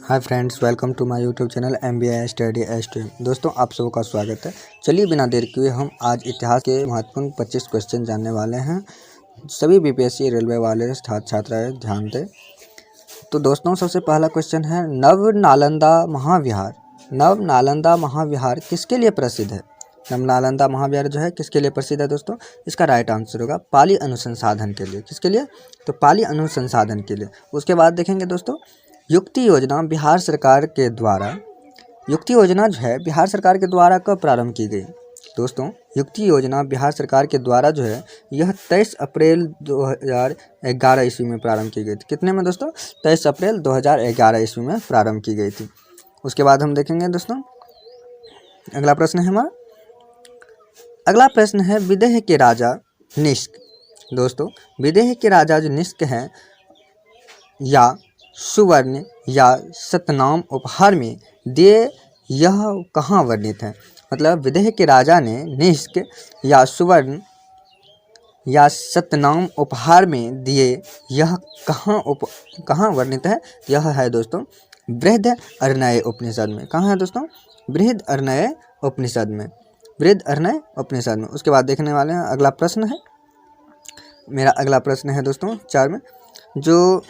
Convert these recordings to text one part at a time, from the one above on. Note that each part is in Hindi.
Hi friends, welcome to my YouTube channel MBA study stream. दोस्तों, आप सबों का स्वागत है। चलिए बिना देर किए हम आज इतिहास के महत्वपूर्ण 25 क्वेश्चन जानने वाले हैं। सभी BPSC रेलवे वाले छात्र छात्राएं ध्यान दें। तो दोस्तों, सबसे पहला क्वेश्चन है नव नालंदा महाविहार। नव नालंदा महाविहार किसके लिए प्रसिद्ध है? नव नालंदा महाविहार जो है किसके लिए प्रसिद्ध है दोस्तों? इसका राइट आंसर होगा पाली अनुसंधान के लिए। किसके लिए? तो पाली अनुसंधान के लिए। उसके बाद देखेंगे दोस्तों, युक्ति योजना बिहार सरकार के द्वारा, युक्ति योजना जो है बिहार सरकार के द्वारा कब प्रारंभ की गई? दोस्तों, युक्ति योजना बिहार सरकार के द्वारा जो है यह 23 अप्रैल 2011 ईस्वी में प्रारंभ की गई थी। कितने में दोस्तों? 23 अप्रैल 2011 ईस्वी में प्रारंभ की गई थी। उसके बाद हम देखेंगे दोस्तों, अगला प्रश्न है हमारा, अगला प्रश्न है विदेह के राजा निष्क। दोस्तों, विदेह के राजा जो निष्क हैं या सुवर्ण या सतनाम उपहार में दिए, यह कहाँ वर्णित है? मतलब विदेह के राजा ने निष्क या सुवर्ण या सतनाम उपहार में दिए, यह कहाँ वर्णित है? यह है दोस्तों बृहद अरण्य उपनिषद में। कहाँ है दोस्तों? बृहद अरण्य उपनिषद में, बृहद अरण्य उपनिषद में। उसके बाद देखने वाले हैं अगला प्रश्न है मेरा। अगला प्रश्न है दोस्तों 4 में, जो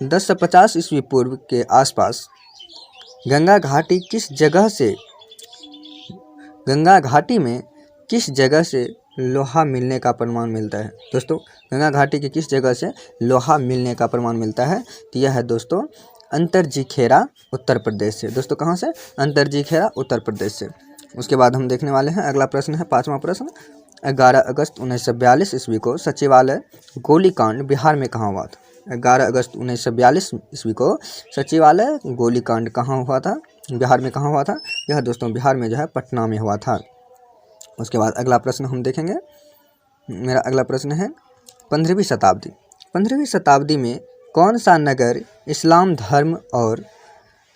10 से 50 ईस्वी पूर्व के आसपास गंगा घाटी में किस जगह से लोहा मिलने का प्रमाण मिलता है? दोस्तों, गंगा घाटी की किस जगह से लोहा मिलने का प्रमाण मिलता है? तो यह है दोस्तों अंतरजीखेरा उत्तर प्रदेश से। दोस्तों, कहाँ से? अंतरजीखेरा उत्तर प्रदेश से। उसके बाद हम देखने वाले हैं अगला प्रश्न है 5वां प्रश्न, 11 अगस्त 1942 ईस्वी को सचिवालय गोलीकांड बिहार में कहाँ हुआ था? 11 अगस्त 1942 ईस्वी को सचिवालय गोलीकांड कहाँ हुआ था? बिहार में कहाँ हुआ था? यह दोस्तों बिहार में जो है पटना में हुआ था। उसके बाद अगला प्रश्न हम देखेंगे। मेरा अगला प्रश्न है 15वीं शताब्दी। 15वीं शताब्दी में कौन सा नगर इस्लाम धर्म और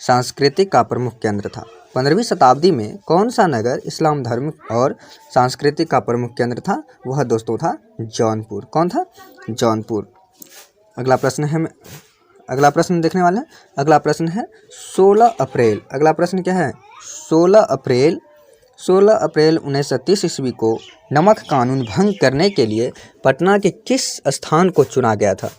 सांस्कृतिक का प्रमुख केंद्र था? 15वीं शताब्दी में कौन सा नगर इस्लाम धर्म और सांस्कृतिक का प्रमुख केंद्र था? वह दोस्तों था जौनपुर। कौन था? जौनपुर। अगला प्रश्न देखने वाले हैं। अगला प्रश्न है 16 अप्रैल। अगला प्रश्न क्या है? 16 अप्रैल 1930 ईस्वी को नमक कानून भंग करने के लिए पटना के किस स्थान को चुना गया था?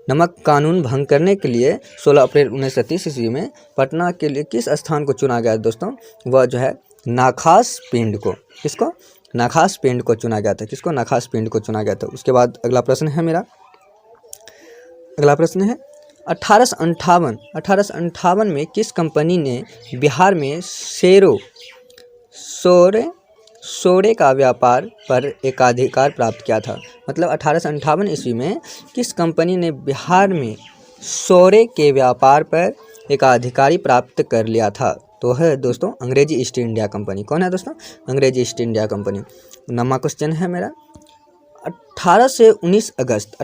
नमक कानून भंग करने के लिए 16 अप्रैल 1930 ईस्वी में पटना के लिए किस स्थान को चुना गया दोस्तों? वह जो है नाखास पिंड को। किसको? नाखास पिंड को चुना गया था। किसको? नाखास पिंड को चुना गया था। उसके बाद अगला प्रश्न है मेरा। अगला प्रश्न है 1858 में किस कंपनी ने बिहार में सोरे का व्यापार पर एकाधिकार प्राप्त किया था? मतलब 1858 ईस्वी में किस कंपनी ने बिहार में सोरे के व्यापार पर एकाधिकारी प्राप्त कर लिया था? तो है दोस्तों अंग्रेजी ईस्ट इंडिया कंपनी। कौन है दोस्तों? अंग्रेजी ईस्ट इंडिया कंपनी। 9वां क्वेश्चन है मेरा 18 से 19 अगस्त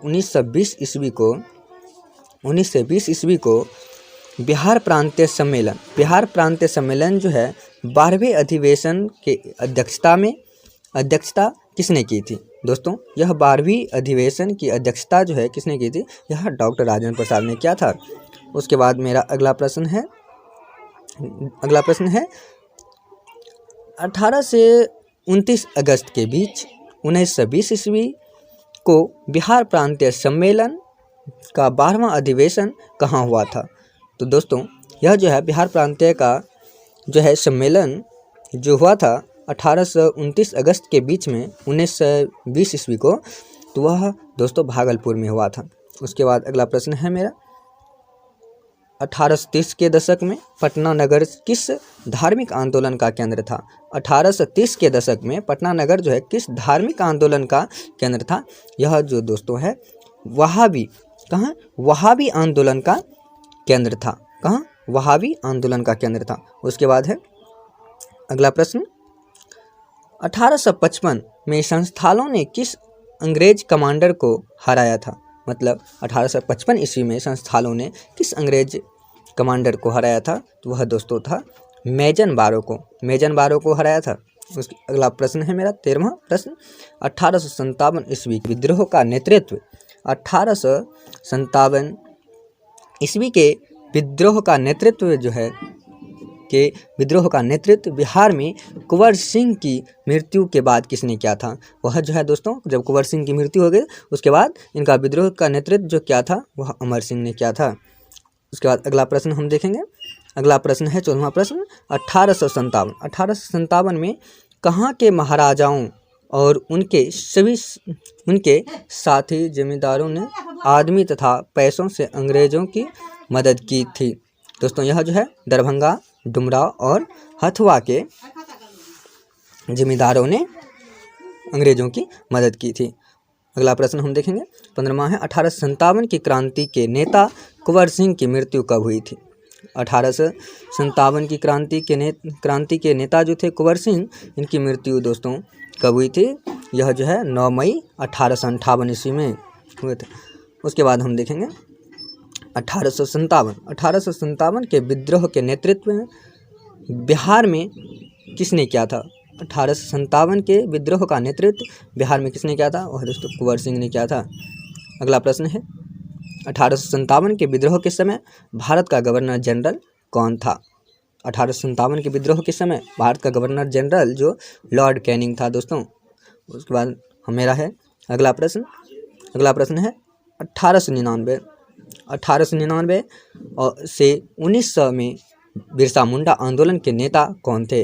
1920 ईस्वी को बिहार प्रांतीय सम्मेलन जो है 12वें अधिवेशन के अध्यक्षता किसने की थी? दोस्तों, यह 12वीं अधिवेशन की अध्यक्षता जो है किसने की थी? यह डॉक्टर राजेंद्र प्रसाद ने किया था। उसके बाद मेरा अगला प्रश्न है 18 से 29 अगस्त के बीच 1920 ईस्वी को बिहार प्रांतीय सम्मेलन का 12वां अधिवेशन कहाँ हुआ था? तो दोस्तों, यह जो है बिहार प्रांतीय का जो है सम्मेलन जो हुआ था 18 से 29 अगस्त के बीच में 1920 ईस्वी को, तो वह दोस्तों भागलपुर में हुआ था। उसके बाद अगला प्रश्न है मेरा 1830 के दशक में पटना नगर किस धार्मिक आंदोलन का केंद्र था? 1830 के दशक में पटना नगर जो है किस धार्मिक आंदोलन का केंद्र था? यह जो दोस्तों है वहाबी आंदोलन का केंद्र था। कहाँ? वहाबी आंदोलन का केंद्र था। उसके बाद है अगला प्रश्न 1855 में संस्थानों ने किस अंग्रेज कमांडर को हराया था? मतलब 1855 ईस्वी में संस्थानों ने किस अंग्रेज कमांडर को हराया था? तो वह दोस्तों था मेजन बारो को हराया था। अगला प्रश्न है मेरा 13वां प्रश्न 1857 ईस्वी विद्रोह का नेतृत्व 1857 ईस्वी के विद्रोह का नेतृत्व बिहार में कुंवर सिंह की मृत्यु के बाद किसने किया था? वह जो है दोस्तों, जब कुंवर सिंह की मृत्यु हो गई उसके बाद इनका विद्रोह का नेतृत्व जो किया था वह अमर सिंह ने किया था। उसके बाद अगला प्रश्न हम देखेंगे। अगला प्रश्न है 14वां प्रश्न। 1857 में कहाँ के महाराजाओं और उनके साथी जमींदारों ने आदमी तथा पैसों से अंग्रेजों की मदद की थी? दोस्तों यह जो है दरभंगा, डुमराव और हथुआ के जमींदारों ने अंग्रेजों की मदद की थी। अगला प्रश्न हम देखेंगे 15वां है। 1857 की क्रांति के नेता कुंवर सिंह की मृत्यु कब हुई थी? 1857 की क्रांति के नेता जो थे कुंवर सिंह, इनकी मृत्यु दोस्तों कब हुई थी? यह जो है 9 मई 1858 ईस्वी में हुए थे। उसके बाद हम देखेंगे 1857 के विद्रोह के नेतृत्व में बिहार में किसने किया था? 1857 के विद्रोह का नेतृत्व बिहार में किसने किया था? वह दोस्तों कुंवर सिंह ने किया था। अगला प्रश्न है 1857 के विद्रोह के समय भारत का गवर्नर जनरल कौन था? 1857 के विद्रोह के समय भारत का गवर्नर जनरल जो लॉर्ड कैनिंग था दोस्तों। उसके बाद मेरा है अगला प्रश्न है 1899 से 1900 में बिरसा मुंडा आंदोलन के नेता कौन थे?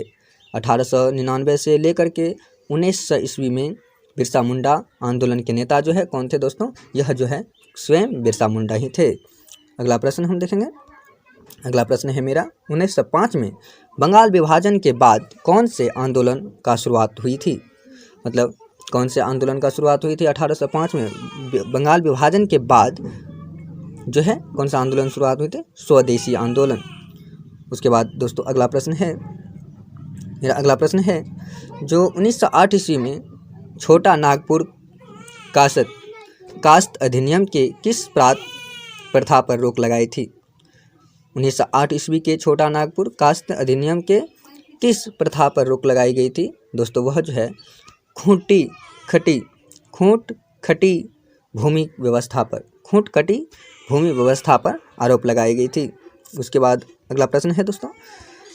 1899 से लेकर के 1900 ईस्वी में बिरसा मुंडा आंदोलन के नेता जो है कौन थे दोस्तों? यह जो है स्वयं बिरसा मुंडा ही थे। अगला प्रश्न हम देखेंगे। अगला प्रश्न है मेरा 1905 में बंगाल विभाजन के बाद कौन से आंदोलन का शुरुआत हुई थी? मतलब कौन से आंदोलन का शुरुआत हुई थी 1805 में? बंगाल विभाजन के बाद जो है कौन सा आंदोलन शुरुआत हुई थी? स्वदेशी आंदोलन। उसके बाद दोस्तों अगला प्रश्न है जो 1908 ईस्वी में छोटा नागपुर कास्त अधिनियम के किस प्रथा पर रोक लगाई थी? 1908 ईस्वी के छोटा नागपुर कास्त अधिनियम के किस प्रथा पर रोक लगाई गई थी? दोस्तों वह जो है खूंट खटी भूमि व्यवस्था पर आरोप लगाई गई थी। उसके बाद अगला प्रश्न है दोस्तों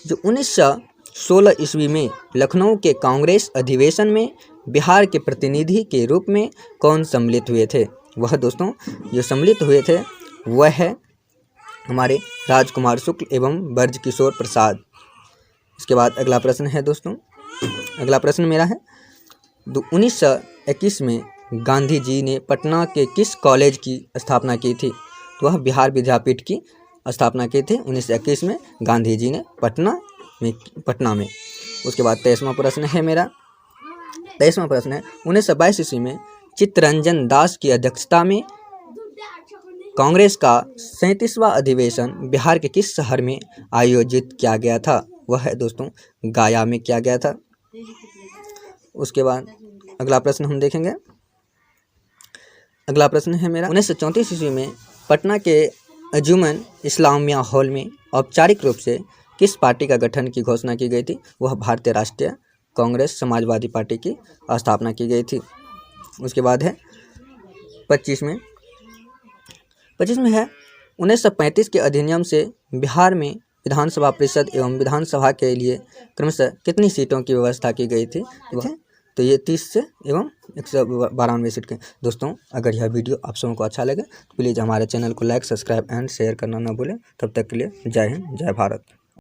जो 1916 ईस्वी में लखनऊ के कांग्रेस अधिवेशन में बिहार के प्रतिनिधि के रूप में कौन सम्मिलित हुए थे? वह दोस्तों जो सम्मिलित हुए थे वह है हमारे राजकुमार शुक्ल एवं ब्रजकिशोर प्रसाद। इसके बाद अगला प्रश्न है दोस्तों, अगला प्रश्न मेरा है 1921 में गांधी जी ने पटना के किस कॉलेज की स्थापना की थी? तो वह बिहार विद्यापीठ की स्थापना की थी 1921 में गांधी जी ने पटना में। उसके बाद 23वां प्रश्न है मेरा 1922 ईस्वी में चित्तरंजन दास की अध्यक्षता में कांग्रेस का 37वां अधिवेशन बिहार के किस शहर में आयोजित किया गया था? वह है दोस्तों गया में किया गया था। उसके बाद अगला प्रश्न हम देखेंगे। अगला प्रश्न है मेरा 1934 ईस्वी में पटना के अंजुमन इस्लामिया हॉल में औपचारिक रूप से किस पार्टी का गठन की घोषणा की गई थी? वह भारतीय राष्ट्रीय कांग्रेस समाजवादी पार्टी की स्थापना की गई थी। उसके बाद है 25 में है 1935 के अधिनियम से बिहार में विधानसभा परिषद एवं विधानसभा के लिए क्रमशः कितनी सीटों की व्यवस्था की गई थी? तो ये 30 से एवं 192 सीट के। दोस्तों अगर यह वीडियो आप सबों को अच्छा लगे तो प्लीज़ हमारे चैनल को लाइक, सब्सक्राइब एंड शेयर करना ना भूलें। तब तक के लिए जय हिंद, जय भारत।